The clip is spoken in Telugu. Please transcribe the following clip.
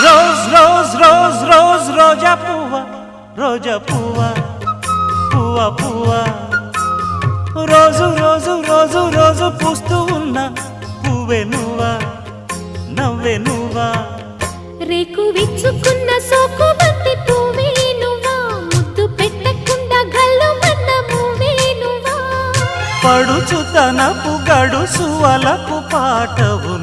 రోజ్ రోజ్ రోజ్ రోజ్ రోజా పువ్వా, రోజా పువ్వా, పువ్వా పువ్వా, రోజు రోజు రోజు రోజు పూస్తూ ఉన్న పువ్వే నువ్వా, నవ్వే నువ్వా. రేకు విచ్చుకున్న సోకు బంతి పువ్వే నువ్వా, ముద్దు పెట్టకుండా గల్లు మన్న పువ్వే నువ్వా. పడుచుతనపు గడుసు అలకు పాటవు